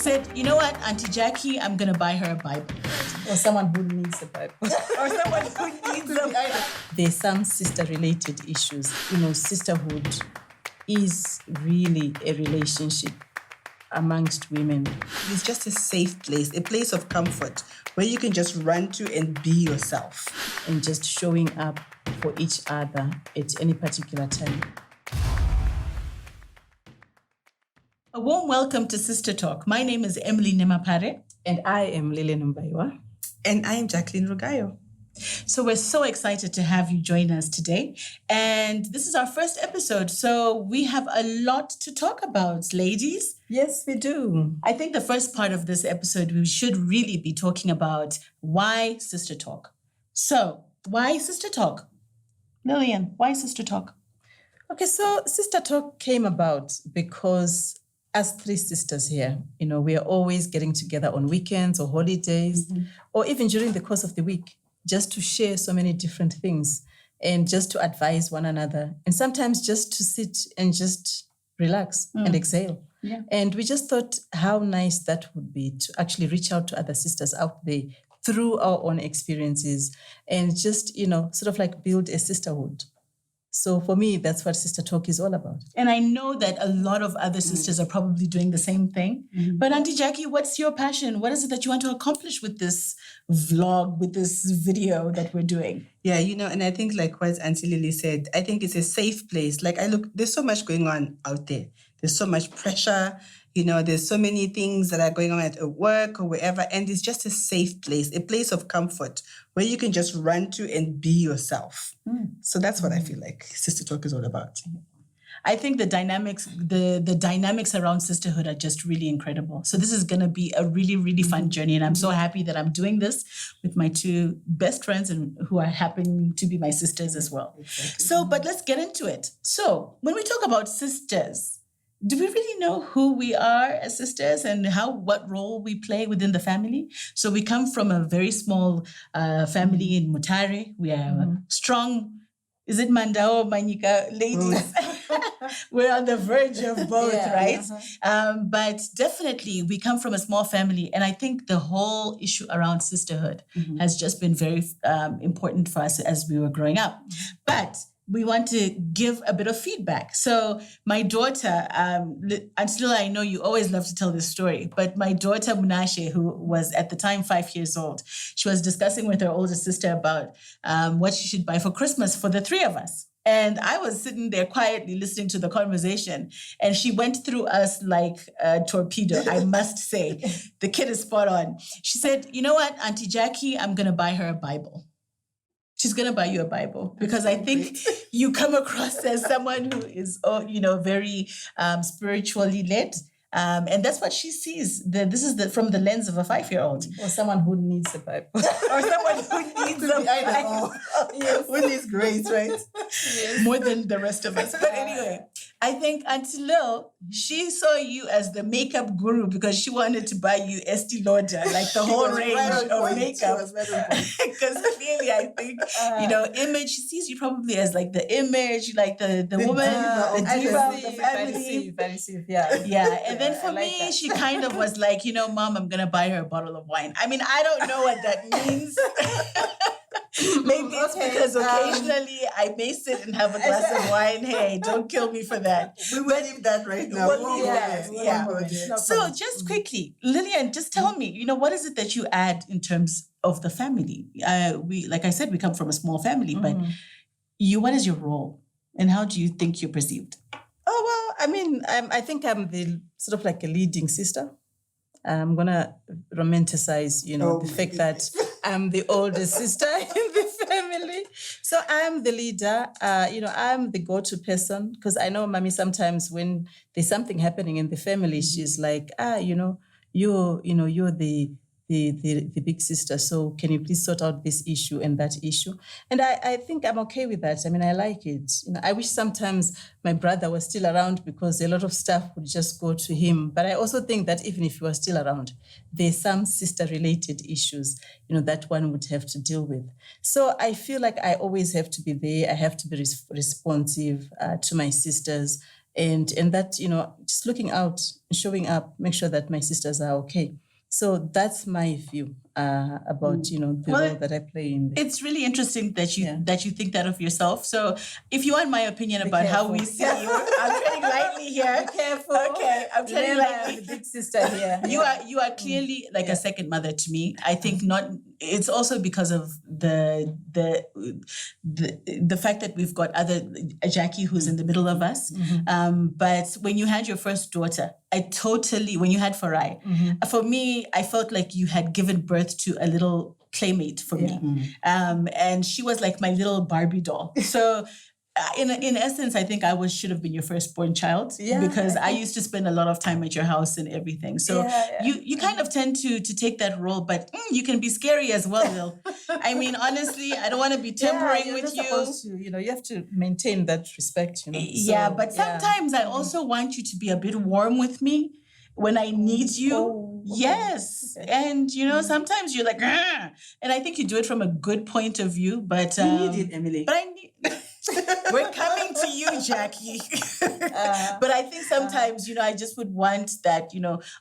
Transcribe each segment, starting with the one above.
said, you know what, Auntie Jackie, I'm going to buy her a Bible. Or someone who needs a Bible. Or someone who needs a Bible. There's some sister-related issues. Sisterhood is really a relationship amongst women. It's just a safe place, a place of comfort where you can just run to and be yourself. And just showing up for each other at any particular time. A warm welcome to Sister Talk. My name is Emily Nemapare. And I am LILLIAN. And I am Jacqueline Rogayo. So we're so excited to have you join us today. And this is our first episode. So we have a lot to talk about, ladies. Yes, we do. I think the first part of this episode, we should really be talking about why Sister Talk. So why Sister Talk? LILLIAN, why Sister Talk? Okay, so Sister Talk came about because as three sisters here, we are always getting together on weekends or holidays, or even during the course of the week, just to share so many different things and just to advise one another. And sometimes just to sit and just relax and exhale. Yeah. And we just thought how nice that would be to actually reach out to other sisters out there through our own experiences and just, sort of like build a sisterhood. So for me, that's what Sister Talk is all about. And I know that a lot of other sisters are probably doing the same thing. But Auntie Jackie, what's your passion? What is it that you want to accomplish with this vlog, with this video that we're doing? Yeah, and I think like what Auntie Lily said, I think it's a safe place. Like there's so much going on out there. There's so much pressure. There's so many things that are going on at work or wherever. And it's just a safe place, a place of comfort where you can just run to and be yourself. So that's what I feel like Sister Talk is all about. I think the dynamics around sisterhood are just really incredible. So this is going to be a really, really fun journey. And I'm so happy that I'm doing this with my two best friends and who are happening to be my sisters as well. Exactly. So, but let's get into it. So when we talk about sisters, do we really know who we are as sisters and what role we play within the family? So we come from a very small family in Mutare. We are strong. Is it Mandao, Manika ladies? We're on the verge of both, right? But definitely we come from a small family. And I think the whole issue around sisterhood has just been very important for us as we were growing up. But we want to give a bit of feedback. So my daughter, until I know you always love to tell this story, but my daughter Munashe, who was at the time 5 years old, she was discussing with her older sister about what she should buy for Christmas for the three of us. And I was sitting there quietly listening to the conversation, and she went through us like a torpedo, I must say. The kid is spot on. She said, you know what, Auntie Jackie, I'm going to buy her a Bible. She's going to buy you a Bible because I think you come across as someone who is, very spiritually led. And that's what she sees. This is from the lens of a 5-year-old. Or someone who needs a Bible. Or someone who needs a Bible. Yes. Who needs grace, right? Yes. More than the rest of us. But anyway, I think Auntie Lil, she saw you as the makeup guru because she wanted to buy you Estee Lauder, like the whole range of makeup. Because clearly, I think, image, she sees you probably as like the image, like the woman, the diva of the family. Very safe, yeah. Yeah, and then for me, she kind of was like, Mom, I'm going to buy her a bottle of wine. I mean, I don't know what that means. Maybe it's because occasionally I may sit and have a glass of wine. Hey, don't kill me for that. We will leave that right now. We'll leave that. Yeah. So just quickly, LILLIAN, just tell me, what is it that you add in terms of the family? Like I said, we come from a small family, but what is your role and how do you think you're perceived? Oh, well, I mean, I think I'm the sort of like a leading sister. I'm going to romanticize, the fact that I'm the oldest sister in the family. So I'm the leader. I'm the go-to person because I know Mommy sometimes when there's something happening in the family, she's like, you're the big sister. So can you please sort out this issue and that issue? And I think I'm okay with that. I mean, I like it. I wish sometimes my brother was still around because a lot of stuff would just go to him. But I also think that even if he was still around, there's some sister-related issues, that one would have to deal with. So I feel like I always have to be there. I have to be responsive to my sisters. and that, just looking out, showing up, make sure that my sisters are okay. So that's my view about, the role that I play in this. It's really interesting that you think that of yourself. So if you want my opinion about how we see you, I'm treading lightly here. Be careful. Okay, I'm treading lightly. The big sister here. You are clearly like a second mother to me. I think not. It's also because of the fact that we've got Jackie who's in the middle of us. But when you had your first daughter, when you had Farai, for me, I felt like you had given birth to a little playmate for me. And she was like my little Barbie doll. So in essence, I think I should have been your firstborn child because I used to spend a lot of time at your house and everything. So you kind of tend to take that role, but you can be scary as well, Lil. I mean, honestly, I don't want to be tampering with you. Supposed to, you have to maintain that respect. But sometimes I also want you to be a bit warm with me when I need you. Yes. Okay. And, sometimes you're like, "Grr!" And I think you do it from a good point of view, but... you need it, Emily. But I need... We're coming to you, Jackie. But I think sometimes, I just would want that,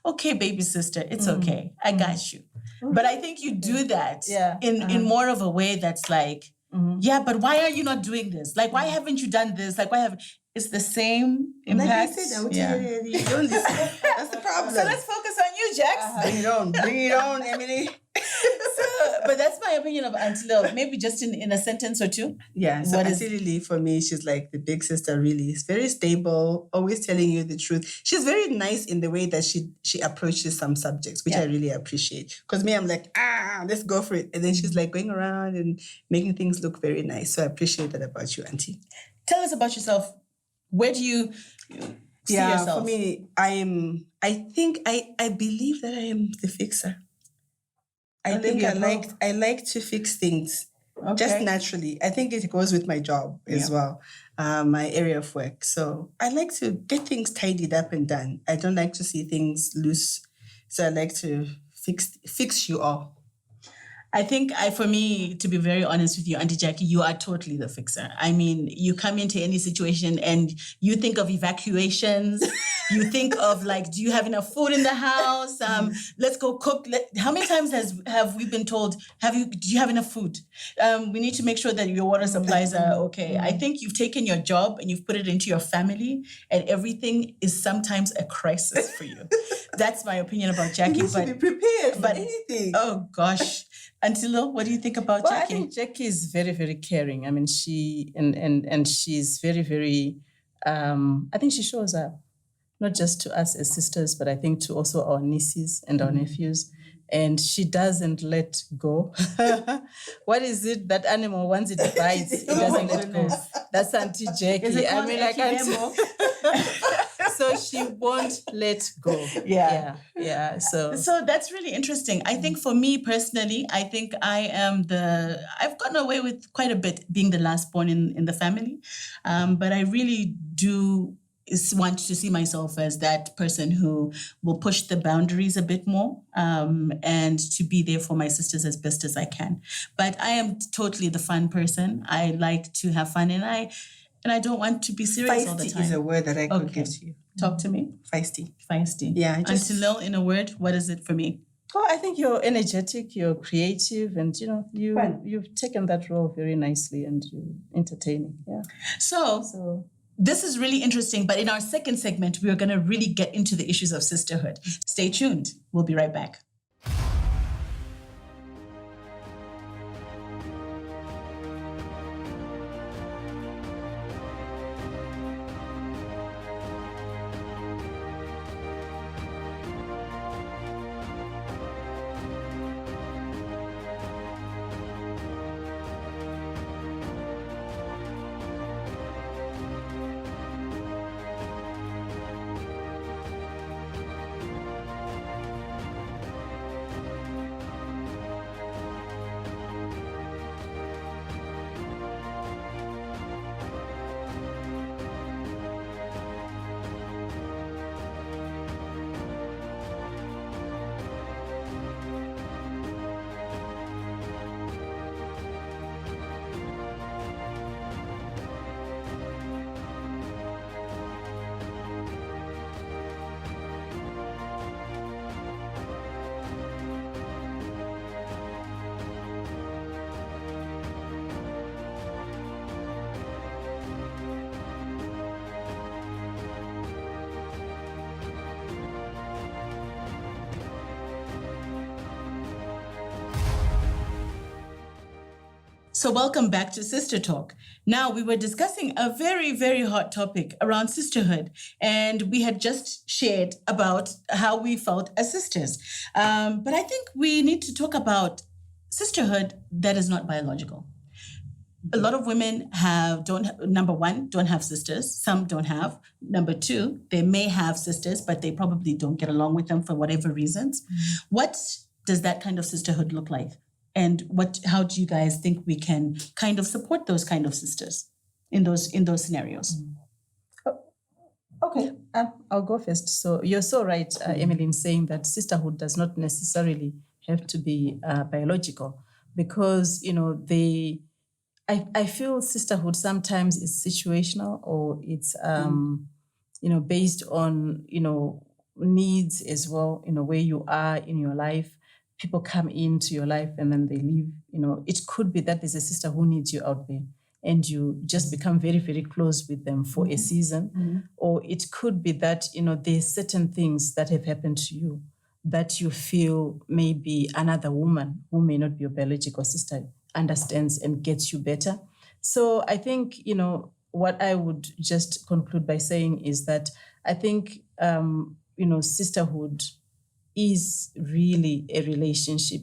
okay, baby sister, it's okay. I got you. But I think you do that in more of a way that's like, but why are you not doing this? Like, why haven't you done this? Like, why haven't... It's the same impact. Like I said, you don't listen. That's the problem. So let's focus on you, Jax. Bring it on, Emily. But that's my opinion of Auntie Lil. Maybe just in a sentence or two. Yeah, so Auntie Lily, for me, she's like the big sister, really. She's very stable, always telling you the truth. She's very nice in the way that she approaches some subjects, which I really appreciate. Because me, I'm like, let's go for it. And then she's like going around and making things look very nice. So I appreciate that about you, Auntie. Tell us about yourself. Where do you see yourself? For me, I believe that I am the fixer. I like to fix things just naturally. I think it goes with my job as well, my area of work. So I like to get things tidied up and done. I don't like to see things loose. So I like to fix you all. I think for me, to be very honest with you, Auntie Jackie, you are totally the fixer. I mean, you come into any situation and you think of evacuations. You think of like, do you have enough food in the house? Let's go cook. How many times have we been told, do you have enough food? We need to make sure that your water supplies are okay. I think you've taken your job and you've put it into your family, and everything is sometimes a crisis for you. That's my opinion about Jackie. You should be prepared for anything. Oh gosh. Auntie Lil, what do you think about Jackie? I think Jackie is very, very caring. I mean, she and she's very, very. I think she shows up, not just to us as sisters, but I think to also our nieces and our nephews. And she doesn't let go. What is it? That animal, once it bites, it doesn't let go. That's Auntie Jackie. I mean, I can't. So she won't let go. Yeah. So that's really interesting. I think for me personally, I think I've gotten away with quite a bit being the last born in the family. But I really do want to see myself as that person who will push the boundaries a bit more, and to be there for my sisters as best as I can. But I am totally the fun person. I like to have fun, and I don't want to be serious all the time. Feisty is a word that I could give to you. Talk to me. Feisty. Yeah. Auntie Lil, in a word, what is it for me? Oh, I think you're energetic, you're creative, and you've taken that role very nicely, and you're entertaining. Yeah. So this is really interesting, but in our second segment, we're going to really get into the issues of sisterhood. Stay tuned. We'll be right back. So welcome back to Sister Talk. Now, we were discussing a very, very hot topic around sisterhood, and we had just shared about how we felt as sisters. But I think we need to talk about sisterhood that is not biological. A lot of women number one, don't have sisters. Some don't have. Number two, they may have sisters, but they probably don't get along with them for whatever reasons. What does that kind of sisterhood look like? And how do you guys think we can kind of support those kind of sisters in those scenarios? Okay, I'll go first. So you're so right, Emily, in saying that sisterhood does not necessarily have to be biological, because I feel sisterhood sometimes is situational, or it's based on needs as well. Where you are in your life. People come into your life and then they leave. It could be that there's a sister who needs you out there and you just become very, very close with them for a season. Or it could be that, there's certain things that have happened to you that you feel maybe another woman who may not be your biological sister understands and gets you better. So I think, what I would just conclude by saying is that I think, sisterhood is really a relationship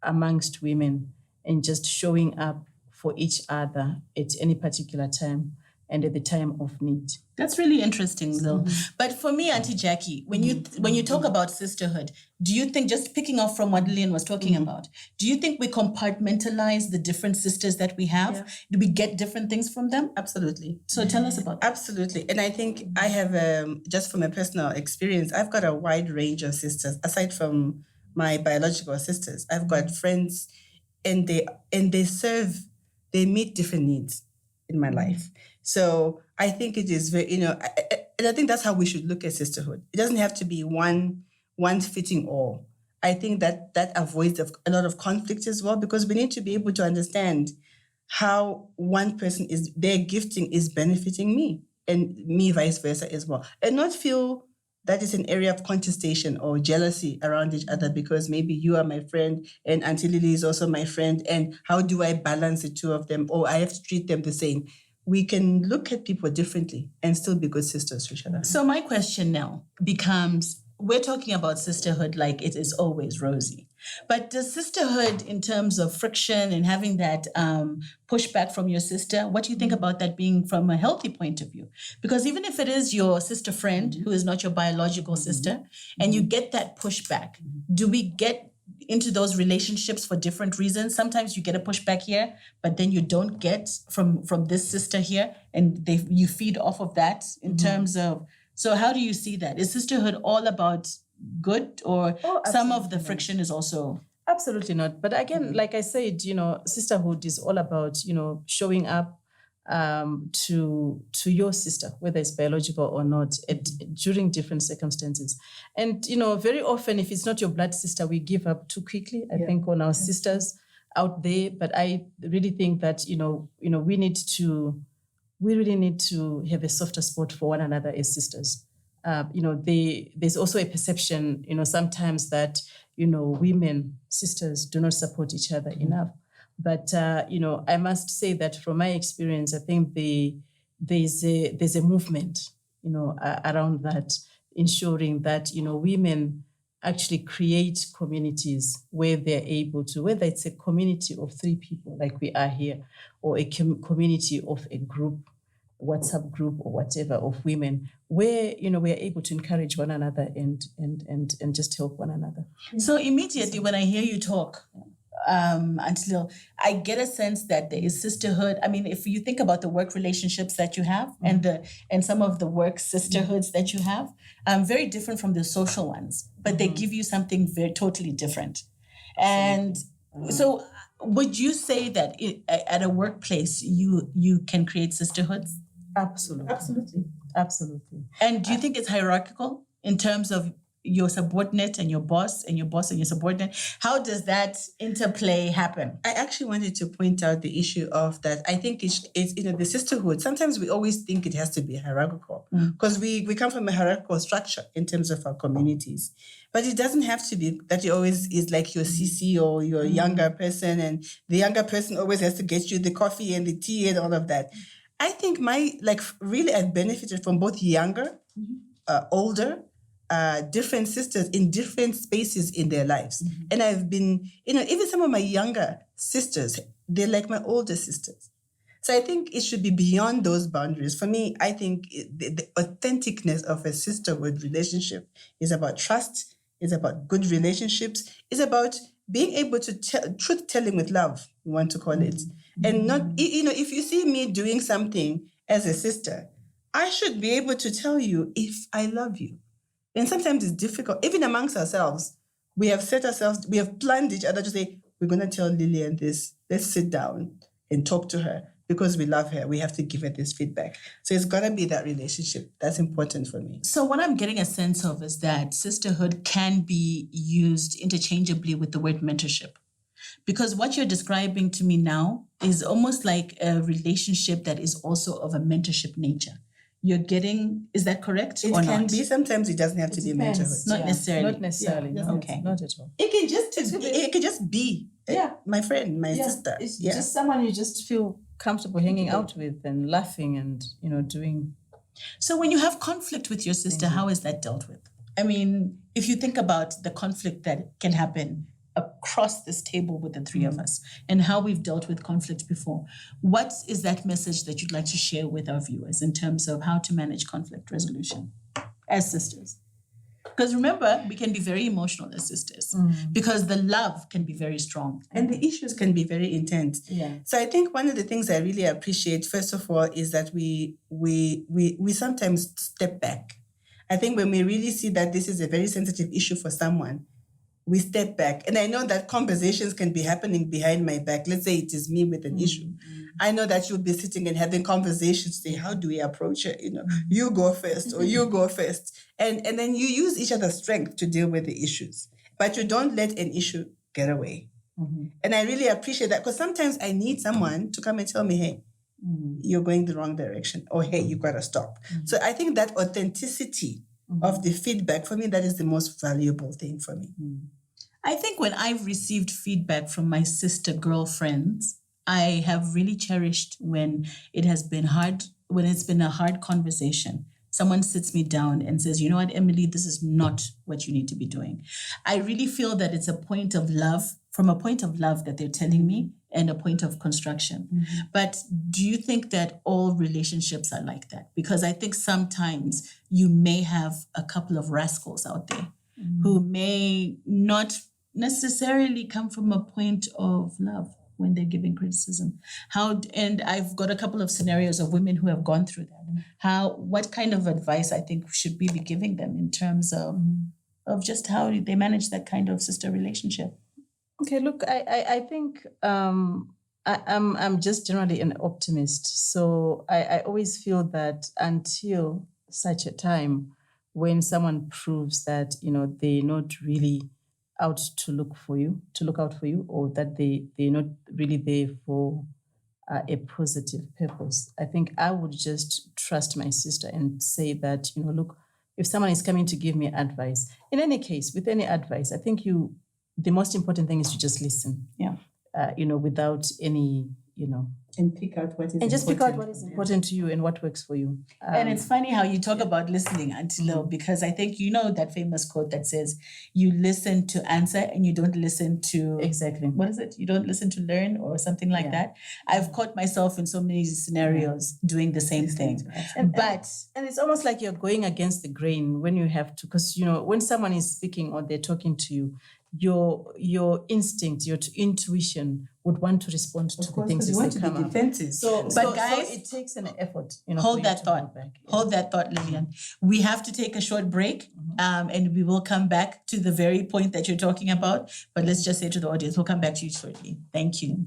amongst women and just showing up for each other at any particular time and at the time of need. That's really interesting, Lil. But for me, Auntie Jackie, when you talk about sisterhood, do you think, just picking off from what LILLIAN was talking about, do you think we compartmentalize the different sisters that we have? Yeah. Do we get different things from them? Absolutely. So tell us about that. Absolutely. And I think I have, just from a personal experience, I've got a wide range of sisters. Aside from my biological sisters, I've got friends, and they meet different needs in my life. So I think it is very, and I think that's how we should look at sisterhood. It doesn't have to be one fitting all. I think that avoids a lot of conflict as well, because we need to be able to understand how one person their gifting is benefiting me, and me vice versa as well. And not feel that is an area of contestation or jealousy around each other, because maybe you are my friend and Auntie Lily is also my friend, and how do I balance the two of them, or I have to treat them the same? We can look at people differently and still be good sisters to each other. So my question now becomes, we're talking about sisterhood like it is always rosy. But does sisterhood, in terms of friction and having that pushback from your sister, what do you think about that being from a healthy point of view? Because even if it is your sister friend who is not your biological sister, and you get that pushback, do we get into those relationships for different reasons? Sometimes you get a pushback here, but then you don't get from this sister here, and you feed off of that in terms of. So how do you see that? Is sisterhood all about good, or some of the friction is also? Absolutely not. But again, like I said, sisterhood is all about, showing up to your sister, whether it's biological or not, during different circumstances. And, very often, if it's not your blood sister, we give up too quickly, I think, on our sisters out there. But I really think that, we really need to have a softer spot for one another as sisters. There's also a perception, sometimes that, women, sisters do not support each other enough. But, I must say that from my experience, I think there's a movement, around that, ensuring that, women actually create communities where they're able to, whether it's a community of 3 people like we are here, or a community of a group, WhatsApp group or whatever of women, where, we're able to encourage one another and just help one another. So immediately when I hear you talk, until I get a sense that there is sisterhood. I mean, if you think about the work relationships that you have and some of the work sisterhoods that you have, very different from the social ones, but they give you something very totally different. And so would you say that at a workplace, you can create sisterhoods? Absolutely. And do you think it's hierarchical in terms of, your subordinate and your boss and your boss and your subordinate? How does that interplay happen? I actually wanted to point out the issue of that. I think it's the sisterhood. Sometimes we always think it has to be hierarchical because we come from a hierarchical structure in terms of our communities. But it doesn't have to be that you always is like your CC or your younger person, and the younger person always has to get you the coffee and the tea and all of that. I think I've benefited from both younger, older, different sisters in different spaces in their lives. And I've been, even some of my younger sisters, they're like my older sisters. So I think it should be beyond those boundaries. For me, I think the authenticness of a sisterhood relationship is about trust, is about good relationships, is about being able to truth-telling with love, we want to call it. And not, if you see me doing something as a sister, I should be able to tell you if I love you. And sometimes it's difficult, even amongst ourselves. We have planned each other to say, we're going to tell Lillian this. Let's sit down and talk to her because we love her. We have to give her this feedback. So it's got to be that relationship. That's important for me. So what I'm getting a sense of is that sisterhood can be used interchangeably with the word mentorship. Because what you're describing to me now is almost like a relationship that is also of a mentorship nature. Is that correct It or can not? be. Sometimes it doesn't have to be mentorhood. Not necessarily. Not necessarily. Yeah, no. okay. Not at all. It could just be my friend, my sister. It's just someone you just feel comfortable hanging out with and laughing and, doing. So when you have conflict with your sister, how is that dealt with? I mean, if you think about the conflict that can happen across this table with the three of us and how we've dealt with conflict before, what is that message that you'd like to share with our viewers in terms of how to manage conflict resolution as sisters? Because remember, we can be very emotional as sisters because the love can be very strong. And the issues can be very intense. Yeah. So I think one of the things I really appreciate, first of all, is that we sometimes step back. I think when we really see that this is a very sensitive issue for someone, we step back. And I know that conversations can be happening behind my back. Let's say it is me with an issue. I know that you'll be sitting and having conversations, say, how do we approach it? You go first or you go first. And then you use each other's strength to deal with the issues. But you don't let an issue get away. And I really appreciate that because sometimes I need someone to come and tell me, hey, you're going the wrong direction. Or, hey, you got to stop. So I think that authenticity of the feedback, for me, that is the most valuable thing for me. I think when I've received feedback from my sister girlfriends, I have really cherished when it has been hard, when it's been a hard conversation. Someone sits me down and says, you know what, Emily, this is not what you need to be doing. I really feel that it's a point of love, from a point of love that they're telling me and a point of construction. But do you think that all relationships are like that? Because I think sometimes you may have a couple of rascals out there who may not necessarily come from a point of love when they're giving criticism. And I've got a couple of scenarios of women who have gone through that. What kind of advice I think should we be giving them in terms of just how they manage that kind of sister relationship? Okay, look, I think I'm just generally an optimist. So I always feel that until such a time when someone proves that, they're not really out to look out for you, or that they're not really there for a positive purpose, I think I would just trust my sister and say that, look, if someone is coming to give me advice, in any case, with any advice, I think the most important thing is to just listen. Yeah. Without any, And pick out what is and just pick out what is important to you and what works for you. And it's funny how you talk about listening, Auntie Lil, because I think that famous quote that says, you listen to answer and you don't listen to... Exactly. What is it? You don't listen to learn or something like that. I've caught myself in so many scenarios doing the same thing. And it's almost like you're going against the grain when you have to, because, when someone is speaking or they're talking to you, your instinct, your intuition would want to respond to the things as they come up. But guys, it takes an effort. Hold that thought. Hold that thought, Lillian. We have to take a short break, and we will come back to the very point that you're talking about. But let's just say to the audience, we'll come back to you shortly. Thank you.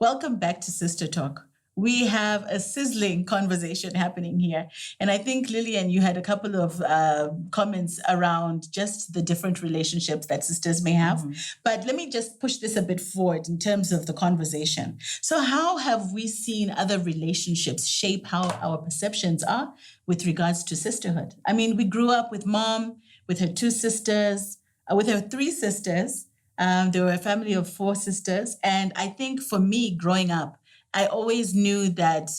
Welcome back to Sister Talk. We have a sizzling conversation happening here. And I think, Lillian, you had a couple of comments around just the different relationships that sisters may have. But let me just push this a bit forward in terms of the conversation. So how have we seen other relationships shape how our perceptions are with regards to sisterhood? I mean, we grew up with mom, with her 2 sisters, with her 3 sisters. They were a family of 4 sisters. And I think for me, growing up, I always knew that,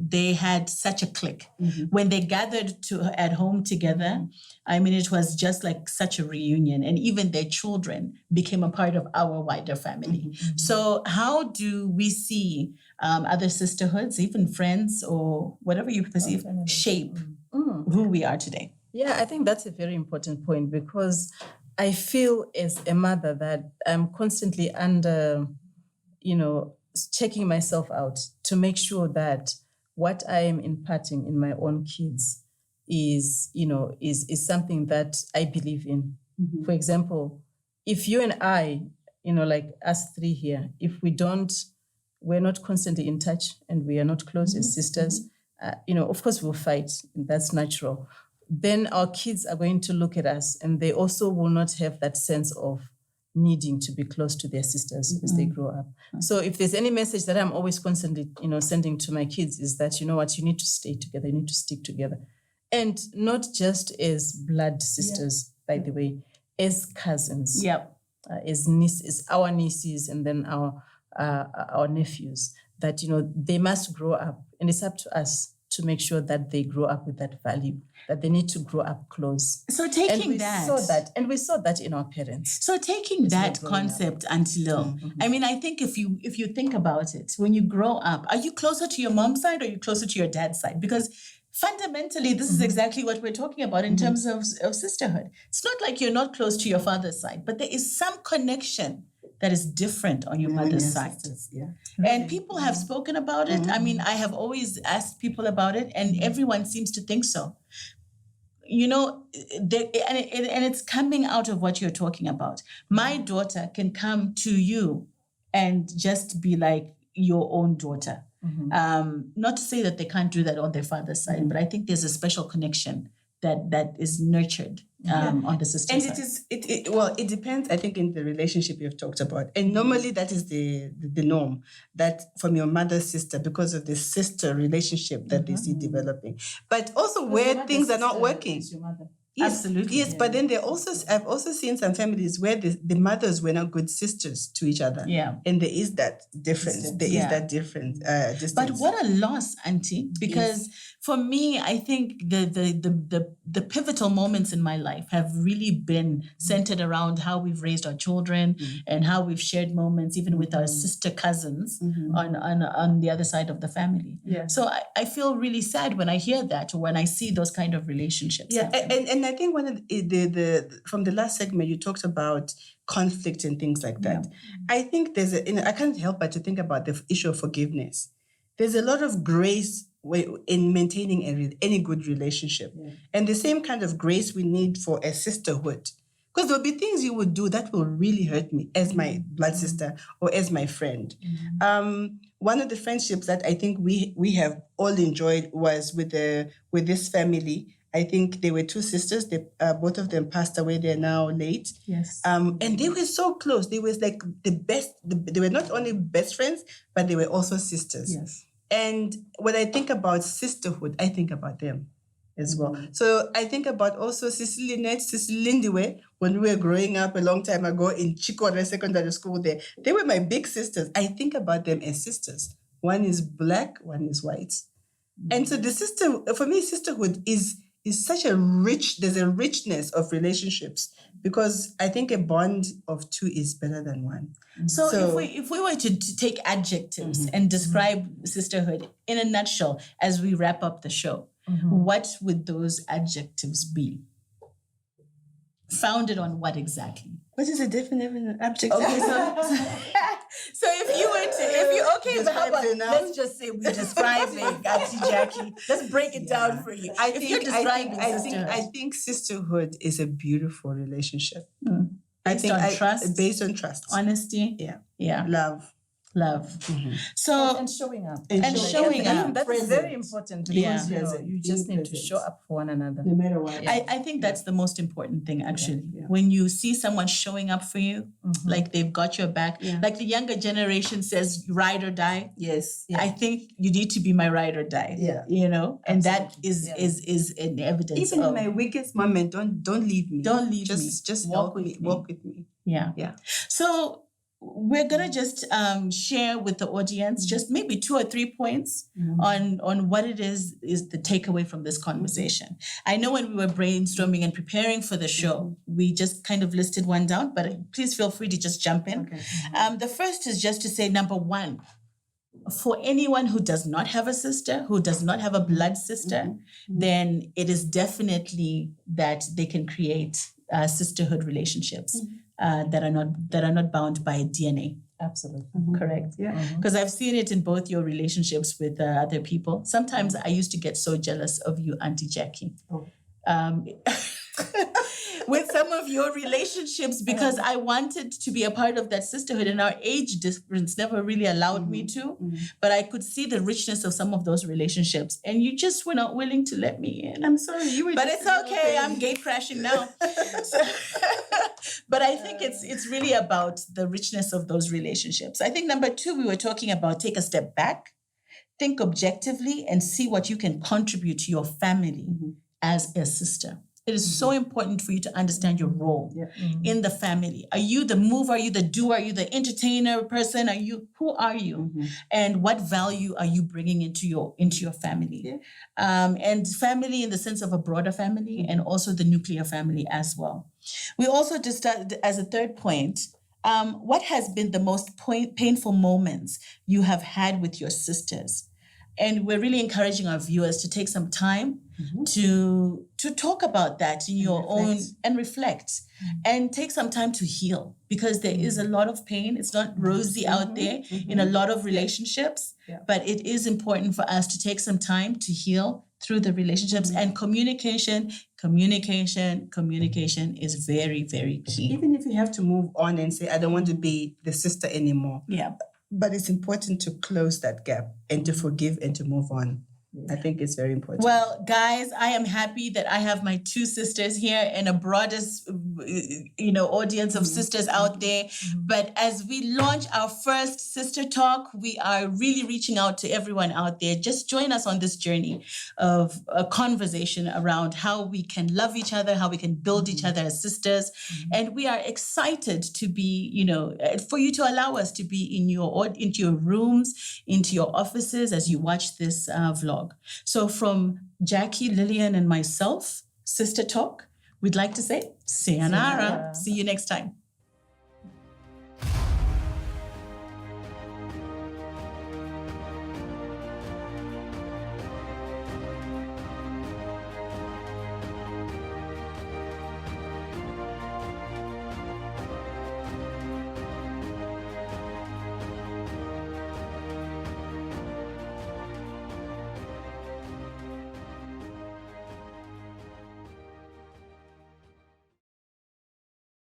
they had such a clique. When they gathered at home together, I mean, it was just like such a reunion. And even their children became a part of our wider family. So how do we see other sisterhoods, even friends or whatever you perceive, shape who we are today? Yeah, I think that's a very important point, because I feel as a mother that I'm constantly under, checking myself out to make sure that what I am imparting in my own kids is something that I believe in. For example, if you and I, like us 3 here, if we're not constantly in touch and we are not close as sisters, of course we'll fight. That's natural. Then our kids are going to look at us and they also will not have that sense of needing to be close to their sisters as they grow up. So if there's any message that I'm always constantly, sending to my kids is that, you need to stay together, you need to stick together. And not just as blood sisters, by the way, as cousins. As nieces, our nieces, and then our nephews, that, they must grow up. And it's up to us to make sure that they grow up with that value, that they need to grow up close. So taking that. We saw that in our parents. So taking that concept, Auntie Lil, I mean, I think if you think about it, when you grow up, are you closer to your mom's side or are you closer to your dad's side? Because fundamentally, this is exactly what we're talking about in terms of sisterhood. It's not like you're not close to your father's side, but there is some connection that is different on your mother's side. And people have spoken about it. I mean, I have always asked people about it, and everyone seems to think so. And it's coming out of what you're talking about. My daughter can come to you and just be like your own daughter. Not to say that they can't do that on their father's side, but I think there's a special connection that is nurtured on the sister side. And it depends, I think, in the relationship you've talked about. And normally that is the norm, that from your mother's sister, because of the sister relationship that they see developing. But also where things are not working. Yes, absolutely. Yes, but then I've also seen some families where the mothers were not good sisters to each other. And there is that difference. There is that difference. But what a loss, Auntie, because for me, I think the pivotal moments in my life have really been centered around how we've raised our children and how we've shared moments, even with our sister cousins on the other side of the family. So I feel really sad when I hear that or when I see those kind of relationships. And I think one of the from the last segment you talked about conflict and things like that. I think I can't help but to think about the issue of forgiveness. There's a lot of grace in maintaining any good relationship, and the same kind of grace we need for a sisterhood. Because there'll be things you would do that will really hurt me as my blood sister or as my friend. One of the friendships that I think we have all enjoyed was with this family. I think they were 2 sisters. They both of them passed away. They're now late. And they were so close. They were like the best. They were not only best friends, but they were also sisters. And when I think about sisterhood, I think about them as well. So I think about also Sister Lynette, Sister Lindiwe, when we were growing up a long time ago in Chikore Secondary School there. They were my big sisters. I think about them as sisters. One is black, one is white. And so for me, sisterhood is such there's a richness of relationships, because I think a bond of 2 is better than 1. So if we were to take adjectives and describe sisterhood in a nutshell as we wrap up the show, what would those adjectives be? Founded on what exactly? What is the definition of adjective? Okay, so let's just say we're describing Auntie Jackie. Let's break it down for you. I think sisterhood is a beautiful relationship. Based on trust, based on trust, honesty, love. Love. So And showing up. And showing up. That's very important because Yeah. you just need to show up for one another. No matter what. I think that's the most important thing, actually. Yeah. When you see someone showing up for you, like they've got your back, like the younger generation says, ride or die. Yes. I think you need to be my ride or die. Yeah. You know, and that Absolutely. is an evidence. Even of, in my weakest moment, don't leave me. Don't leave me. Just Walk walk with me. me. Walk with me. Yeah. Yeah. So we're gonna just share with the audience just maybe 2 or 3 points on what it is the takeaway from this conversation. I know when we were brainstorming and preparing for the show, we just kind of listed one down, but please feel free to just jump in. Okay. The first is just to say, number one, for anyone who does not have a sister, who does not have a blood sister, then it is definitely that they can create sisterhood relationships that are not bound by DNA. Absolutely. Correct. Yeah. Because I've seen it in both your relationships with other people. Sometimes I used to get so jealous of you, Auntie Jackie. Oh. With some of your relationships, because I wanted to be a part of that sisterhood, and our age difference never really allowed me to. But I could see the richness of some of those relationships, and you just were not willing to let me in. I'm sorry, you were. But just it's okay. I'm gate crashing now. But I think it's really about the richness of those relationships. I think number 2, we were talking about take a step back, think objectively, and see what you can contribute to your family as a sister. It is so important for you to understand your role in the family. Are you the mover? Are you the doer? Are you the entertainer person? Who are you? And what value are you bringing into your family? And family in the sense of a broader family and also the nuclear family as well. We also just as a third point, what has been the most painful moments you have had with your sisters? And we're really encouraging our viewers to take some time to talk about that in your own and reflect and take some time to heal, because there is a lot of pain. It's not rosy out there in a lot of relationships, but it is important for us to take some time to heal through the relationships and communication is very, very key. Even if you have to move on and say, I don't want to be the sister anymore. Yeah. But it's important to close that gap and to forgive and to move on. I think it's very important. Well, guys, I am happy that I have my 2 sisters here and a broadest, audience of sisters out there. But as we launch our first Sister Talk, we are really reaching out to everyone out there. Just join us on this journey of a conversation around how we can love each other, how we can build each other as sisters. And we are excited to be, for you to allow us to be into your rooms, into your offices as you watch this vlog. So from Jackie, Lillian, and myself, Sister Talk, we'd like to say sayonara. See you next time.